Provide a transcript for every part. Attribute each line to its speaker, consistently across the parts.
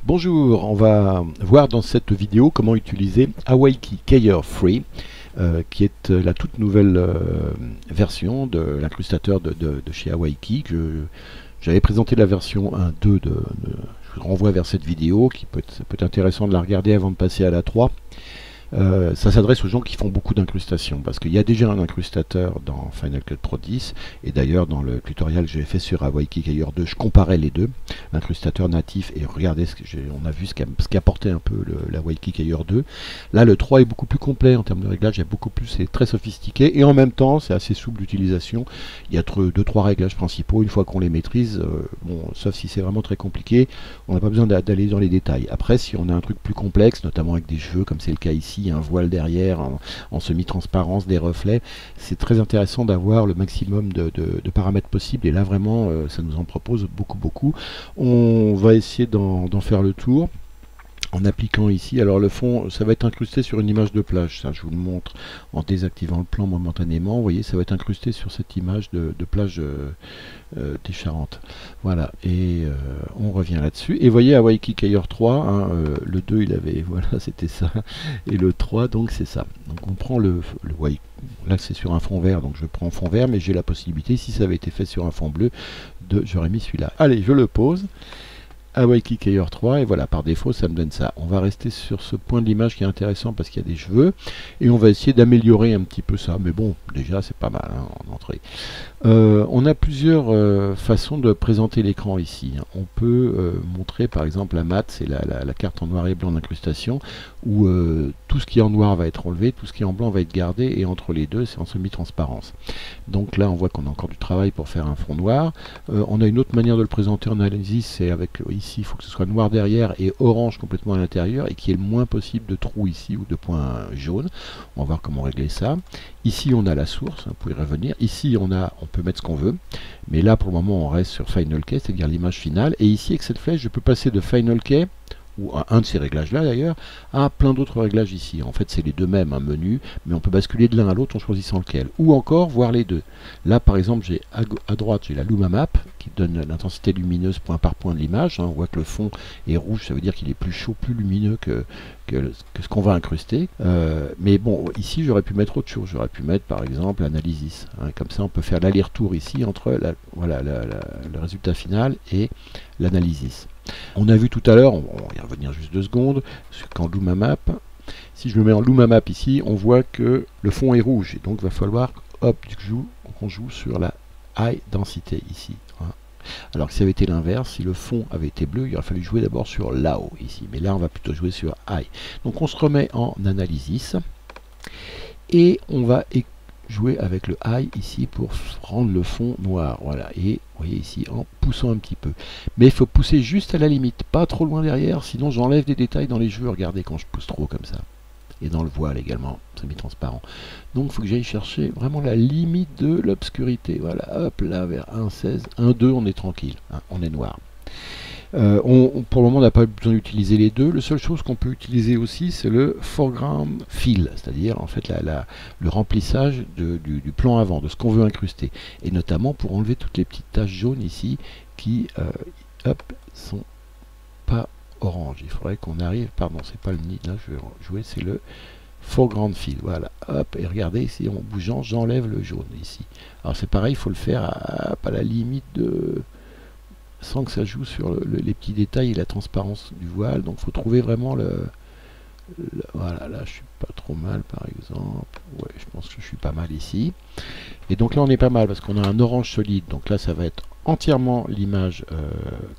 Speaker 1: Bonjour, on va voir dans cette vidéo comment utiliser Awaiki Keyer Free, qui est la toute nouvelle version de l'incrustateur de chez Awaiki. J'avais présenté la version 1.2, je vous renvoie vers cette vidéo qui peut être intéressant de la regarder avant de passer à la 3. Ça s'adresse aux gens qui font beaucoup d'incrustations, parce qu'il y a déjà un incrustateur dans Final Cut Pro 10, et d'ailleurs dans le tutoriel que j'ai fait sur Awaiki Keyer 2, je comparais les deux, l'incrustateur natif, et regardez, on a vu ce qu'apportait un peu l'Awaiki Keyer 2. Là le 3 est beaucoup plus complet en termes de réglage, c'est très sophistiqué, et en même temps c'est assez souple d'utilisation. Il y a 2-3 réglages principaux, une fois qu'on les maîtrise, bon, sauf si c'est vraiment très compliqué, on n'a pas besoin d'aller dans les détails. Après, si on a un truc plus complexe, notamment avec des cheveux, comme c'est le cas ici, un voile derrière en semi-transparence, des reflets, c'est très intéressant d'avoir le maximum de paramètres possibles, et là vraiment ça nous en propose beaucoup. On va essayer d'en faire le tour en appliquant ici. Alors le fond, ça va être incrusté sur une image de plage, ça je vous le montre en désactivant le plan momentanément. Vous voyez, ça va être incrusté sur cette image de plage des Charentes. Voilà, et on revient là-dessus. Et vous voyez, Awaiki Keyer 3, hein, le 2 il avait, voilà, c'était ça, et le 3 donc c'est ça. Donc on prend là c'est sur un fond vert, donc je prends fond vert, mais j'ai la possibilité, si ça avait été fait sur un fond bleu, j'aurais mis celui-là. Allez, je le pose. Awaiki Keyer 3, et voilà, par défaut ça me donne ça. On va rester sur ce point de l'image qui est intéressant parce qu'il y a des cheveux, et on va essayer d'améliorer un petit peu ça, mais bon, déjà c'est pas mal hein, en entrée. On a plusieurs façons de présenter l'écran ici. On peut montrer par exemple la mat, c'est la carte en noir et blanc d'incrustation, où tout ce qui est en noir va être enlevé, tout ce qui est en blanc va être gardé, et entre les deux c'est en semi-transparence. Donc là on voit qu'on a encore du travail pour faire un fond noir. On a une autre manière de le présenter en analysis, c'est avec ici il faut que ce soit noir derrière et orange complètement à l'intérieur, et qu'il y ait le moins possible de trous ici ou de points jaunes. On va voir comment régler ça. Ici on a la source, vous pouvez revenir. Ici on peut mettre ce qu'on veut, mais là pour le moment on reste sur Final Key, c'est-à-dire l'image finale, et ici avec cette flèche je peux passer de Final Key, ou à un de ces réglages là d'ailleurs, à plein d'autres réglages ici. En fait c'est les deux mêmes, un menu, mais on peut basculer de l'un à l'autre en choisissant lequel, ou encore voir les deux. Là par exemple j'ai à droite j'ai la Luma Map qui donne l'intensité lumineuse point par point de l'image, hein. On voit que le fond est rouge, ça veut dire qu'il est plus chaud, plus lumineux que ce qu'on va incruster. Mais bon, ici j'aurais pu mettre autre chose, j'aurais pu mettre par exemple analysis, hein. Comme ça on peut faire l'aller-retour ici entre le résultat final et l'analysis. On a vu tout à l'heure, on va y revenir juste 2 secondes, qu'en Luma Map, si je le mets en Luma Map ici, on voit que le fond est rouge, et donc il va falloir qu'on joue sur la high densité ici, hein. Alors que si ça avait été l'inverse, si le fond avait été bleu, il aurait fallu jouer d'abord sur low ici, mais là on va plutôt jouer sur high. Donc on se remet en analysis, et on va jouer avec le high ici pour rendre le fond noir, voilà, et vous voyez ici en poussant un petit peu, mais il faut pousser juste à la limite, pas trop loin derrière, sinon j'enlève des détails dans les cheveux. Regardez quand je pousse trop comme ça, et dans le voile également, semi-transparent. Donc il faut que j'aille chercher vraiment la limite de l'obscurité, voilà, hop là vers 1.16, 1.2 on est tranquille, hein, on est noir. Pour le moment on n'a pas besoin d'utiliser les deux. La seule chose qu'on peut utiliser aussi c'est le foreground fill, c'est-à-dire en fait le remplissage du plan avant, de ce qu'on veut incruster, et notamment pour enlever toutes les petites taches jaunes ici qui sont pas orange. Il faudrait qu'on arrive, pardon c'est pas le nid, là je vais jouer, c'est le foreground fill, voilà, hop, et regardez ici en bougeant j'enlève le jaune ici. Alors c'est pareil, il faut le faire à la limite sans que ça joue sur les petits détails et la transparence du voile. Donc il faut trouver vraiment voilà, là je suis pas trop mal par exemple, ouais je pense que je suis pas mal ici, et donc là on est pas mal parce qu'on a un orange solide, donc là ça va être entièrement l'image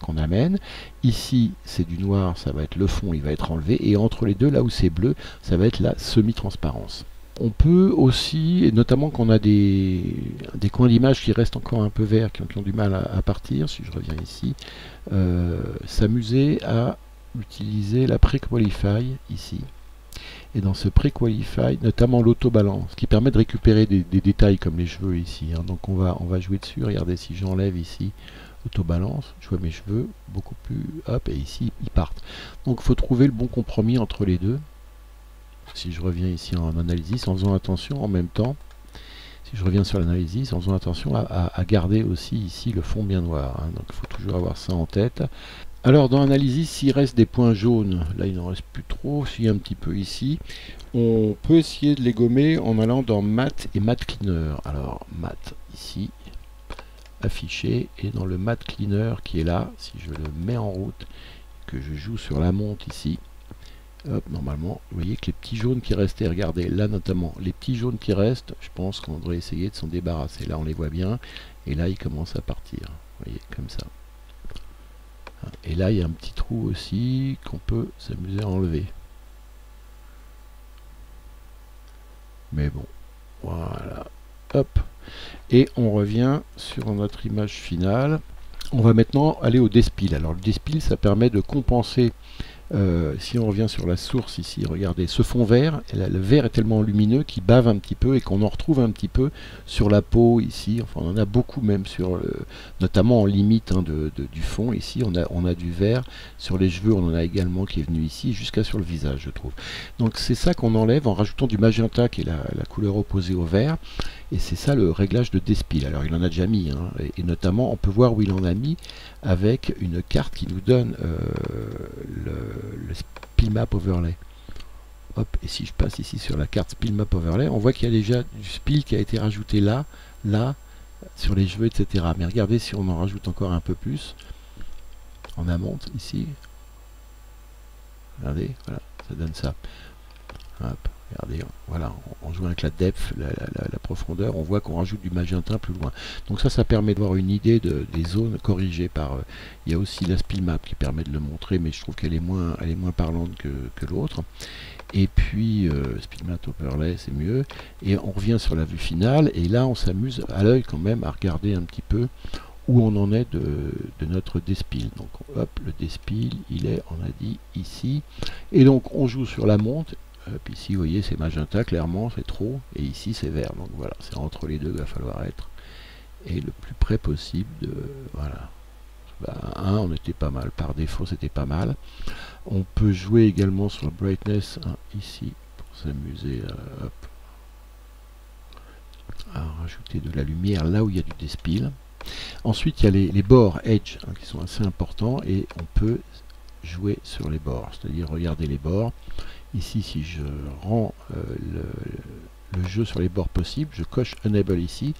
Speaker 1: qu'on amène. Ici c'est du noir, ça va être le fond, il va être enlevé, et entre les deux là où c'est bleu ça va être la semi-transparence. On peut aussi, et notamment quand on a des coins d'image qui restent encore un peu verts, qui ont du mal à partir, si je reviens ici, s'amuser à utiliser la Pre-Qualify ici. Et dans ce Pre-Qualify, notamment l'auto-balance, qui permet de récupérer des détails comme les cheveux ici, hein. Donc on va jouer dessus. Regardez, si j'enlève ici auto-balance, je vois mes cheveux beaucoup plus, hop, et ici ils partent. Donc il faut trouver le bon compromis entre les deux. Si je reviens ici en analysis, en faisant attention en même temps, si je reviens sur l'analysis, en faisant attention à garder aussi ici le fond bien noir, hein. Donc il faut toujours avoir ça en tête. Alors dans Analysis, s'il reste des points jaunes, là il n'en reste plus trop, s'il y a un petit peu ici, on peut essayer de les gommer en allant dans Matte et Matte Cleaner. Alors Matte ici, affiché, et dans le Matte Cleaner qui est là, si je le mets en route, que je joue sur la monte ici, hop, normalement, vous voyez que les petits jaunes qui restaient, regardez, là notamment, les petits jaunes qui restent, je pense qu'on devrait essayer de s'en débarrasser. Là on les voit bien, et là ils commencent à partir, vous voyez, comme ça. Et là, il y a un petit trou aussi qu'on peut s'amuser à enlever. Mais bon, voilà. Hop. Et on revient sur notre image finale. On va maintenant aller au despill. Alors le despill, ça permet de compenser. Si on revient sur la source ici, regardez, ce fond vert, le vert est tellement lumineux qu'il bave un petit peu et qu'on en retrouve un petit peu sur la peau ici. Enfin, on en a beaucoup même sur, notamment en limite du fond ici. On a du vert sur les cheveux, on en a également qui est venu ici jusqu'à sur le visage, je trouve. Donc c'est ça qu'on enlève en rajoutant du magenta qui est la couleur opposée au vert. Et c'est ça le réglage de despill. Alors il en a déjà mis, hein, et notamment on peut voir où il en a mis avec une carte qui nous donne le Spill Map Overlay. Hop, et si je passe ici sur la carte Spill Map Overlay, on voit qu'il y a déjà du spill qui a été rajouté là, là, sur les cheveux, etc. Mais regardez si on en rajoute encore un peu plus, en amont ici. Regardez, voilà, ça donne ça. Hop. Regardez, voilà, on joue avec la depth, la profondeur, on voit qu'on rajoute du magenta plus loin. Donc ça permet d'avoir une idée des zones corrigées par... il y a aussi la spill map qui permet de le montrer, mais je trouve qu'elle est moins parlante que l'autre. Et puis, spill map overlay, c'est mieux. Et on revient sur la vue finale, et là on s'amuse à l'œil quand même à regarder un petit peu où on en est de notre despill. Donc hop, le despill, il est, on a dit, ici. Et donc on joue sur la monte. Puis ici, vous voyez, c'est magenta, clairement, c'est trop. Et ici, c'est vert. Donc voilà, c'est entre les deux qu'il va falloir être. Et le plus près possible de... Voilà. Bah, 1, on était pas mal. Par défaut, c'était pas mal. On peut jouer également sur le brightness, hein, ici, pour s'amuser à rajouter de la lumière là où il y a du despill. Ensuite, il y a les bords edge, hein, qui sont assez importants. Et on peut jouer sur les bords. C'est-à-dire, regarder les bords. Ici, si je rends le jeu sur les bords possibles, je coche Enable ici.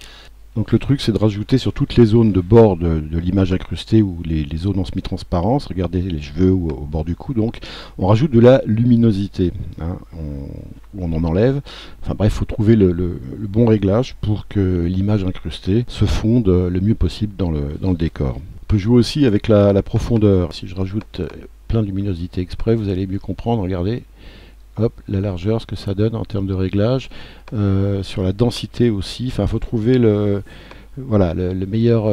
Speaker 1: Donc le truc, c'est de rajouter sur toutes les zones de bord de l'image incrustée ou les zones en semi-transparence, regardez les cheveux ou au bord du cou, donc on rajoute de la luminosité, hein, on en enlève. Enfin bref, il faut trouver le bon réglage pour que l'image incrustée se fonde le mieux possible dans le décor. On peut jouer aussi avec la profondeur. Si je rajoute plein de luminosité exprès, vous allez mieux comprendre, regardez. Hop, la largeur, ce que ça donne en termes de réglage, sur la densité aussi. Enfin, il faut trouver le meilleur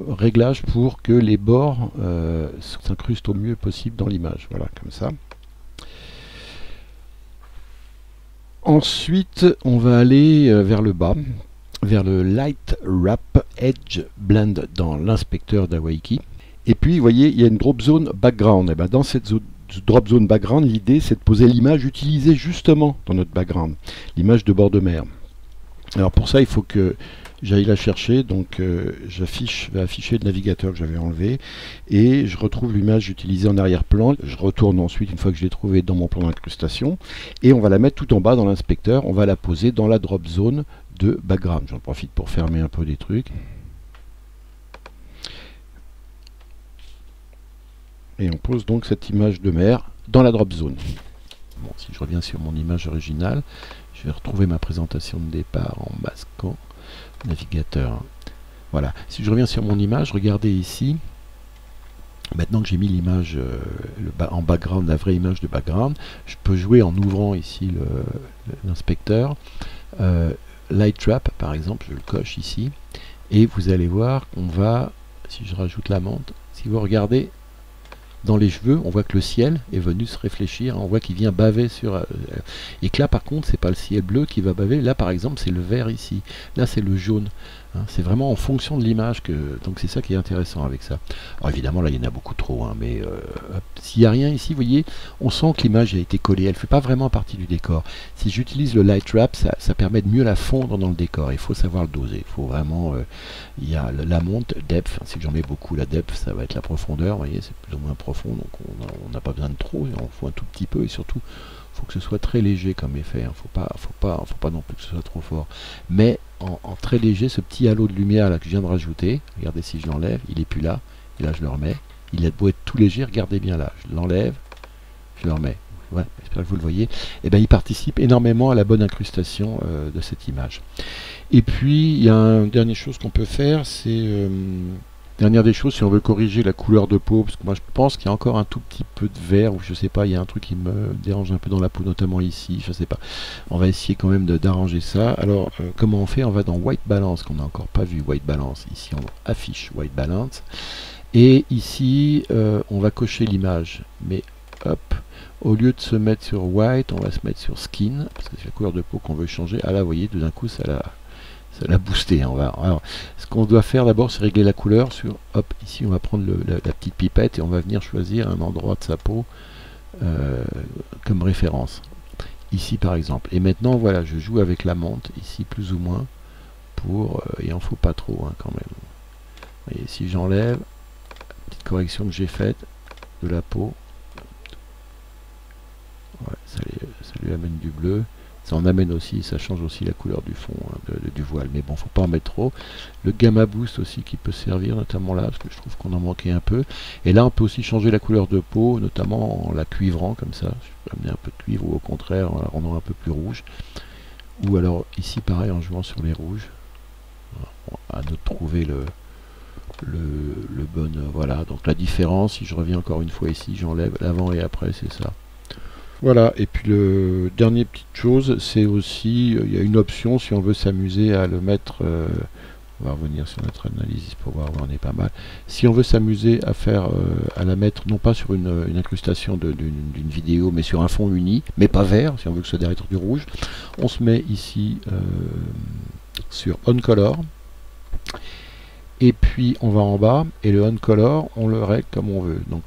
Speaker 1: réglage pour que les bords s'incrustent au mieux possible dans l'image. Voilà, comme ça. Ensuite, on va aller vers le bas, vers le Light Wrap Edge Blend dans l'inspecteur d'Awaiki. Et puis, vous voyez, il y a une drop zone background. Et ben, dans cette zone drop zone background, l'idée c'est de poser l'image utilisée justement dans notre background, l'image de bord de mer. Alors pour ça il faut que j'aille la chercher, donc je vais afficher le navigateur que j'avais enlevé et je retrouve l'image utilisée en arrière-plan. Je retourne ensuite une fois que je l'ai trouvée dans mon plan d'incrustation et on va la mettre tout en bas dans l'inspecteur, on va la poser dans la drop zone de background. J'en profite pour fermer un peu des trucs. Et on pose donc cette image de mer dans la drop zone. Bon, si je reviens sur mon image originale, je vais retrouver ma présentation de départ en masquant le navigateur. Voilà, si je reviens sur mon image, regardez ici, maintenant que j'ai mis l'image en background, la vraie image de background, je peux jouer en ouvrant ici l'inspecteur. Light Trap par exemple, je le coche ici, et vous allez voir qu'on va, si je rajoute la menthe, si vous regardez, dans les cheveux, on voit que le ciel est venu se réfléchir, on voit qu'il vient baver sur... et que là par contre, c'est pas le ciel bleu qui va baver, là par exemple c'est le vert ici, là c'est le jaune. Hein, c'est vraiment en fonction de l'image que... Donc c'est ça qui est intéressant avec ça. Alors évidemment là il y en a beaucoup trop, hein, mais s'il n'y a rien ici, vous voyez, on sent que l'image a été collée, elle ne fait pas vraiment partie du décor. Si j'utilise le light wrap, ça permet de mieux la fondre dans le décor, il faut savoir le doser, il faut vraiment... il y a la monte, depth, si j'en mets beaucoup, la depth ça va être la profondeur, vous voyez, c'est plus ou moins profond, donc on n'a pas besoin de trop, il en faut un tout petit peu, et surtout, il faut que ce soit très léger comme effet, hein. Faut pas non plus que ce soit trop fort. Mais en très léger, ce petit halo de lumière là que je viens de rajouter, regardez si je l'enlève, il n'est plus là, et là je le remets, il a beau être tout léger, regardez bien là, je l'enlève, je le remets, ouais, j'espère que vous le voyez, et bien il participe énormément à la bonne incrustation de cette image. Et puis, il y a une dernière chose qu'on peut faire, c'est... dernière des choses, si on veut corriger la couleur de peau, parce que moi je pense qu'il y a encore un tout petit peu de vert, ou je sais pas, il y a un truc qui me dérange un peu dans la peau, notamment ici, je sais pas. On va essayer quand même d'arranger ça. Alors, comment on fait? On va dans White Balance, qu'on n'a encore pas vu, White Balance. Ici, on affiche White Balance. Et ici, on va cocher l'image. Mais, hop, au lieu de se mettre sur White, on va se mettre sur Skin, parce que c'est la couleur de peau qu'on veut changer. Ah là, vous voyez, tout d'un coup, ça l'a boosté. Hein. Alors, ce qu'on doit faire d'abord, c'est régler la couleur sur, hop, ici on va prendre la petite pipette et on va venir choisir un endroit de sa peau comme référence. Ici par exemple. Et maintenant, voilà, je joue avec la menthe, ici plus ou moins, pour, il en faut pas trop hein, quand même. Et si j'enlève, petite correction que j'ai faite de la peau, ouais, ça lui amène du bleu. Ça en amène aussi, ça change aussi la couleur du fond hein, du voile, mais bon, faut pas en mettre trop. Le gamma boost aussi qui peut servir, notamment là, parce que je trouve qu'on en manquait un peu. Et là, on peut aussi changer la couleur de peau, notamment en la cuivrant comme ça. Je peux amener un peu de cuivre ou au contraire en la rendant un peu plus rouge. Ou alors ici, pareil, en jouant sur les rouges. À nous de trouver le bon. Voilà, donc la différence, si je reviens encore une fois ici, j'enlève l'avant et après, c'est ça. Voilà, et puis le dernier petite chose, c'est aussi, il y a une option si on veut s'amuser à le mettre, on va revenir sur notre analyse pour voir où on est pas mal. Si on veut s'amuser à faire, à la mettre non pas sur une incrustation d'une vidéo, mais sur un fond uni, mais pas vert, si on veut que ce soit derrière du rouge, on se met ici sur On Color, et puis on va en bas, et le On Color, on le règle comme on veut. Donc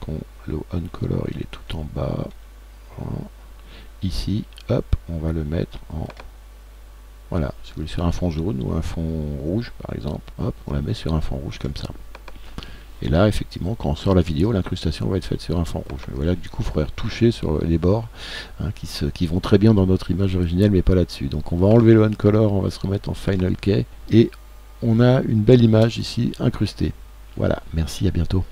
Speaker 1: le On Color, il est tout en bas. Voilà. Ici, hop, on va le mettre en... Voilà, si vous voulez sur un fond jaune ou un fond rouge, par exemple, hop, on la met sur un fond rouge comme ça. Et là, effectivement, quand on sort la vidéo, l'incrustation va être faite sur un fond rouge. Mais voilà, du coup, il faudrait retoucher sur les bords, hein, qui vont très bien dans notre image originelle, mais pas là-dessus. Donc on va enlever le On Color, on va se remettre en Final Key, et on a une belle image ici incrustée. Voilà, merci, à bientôt.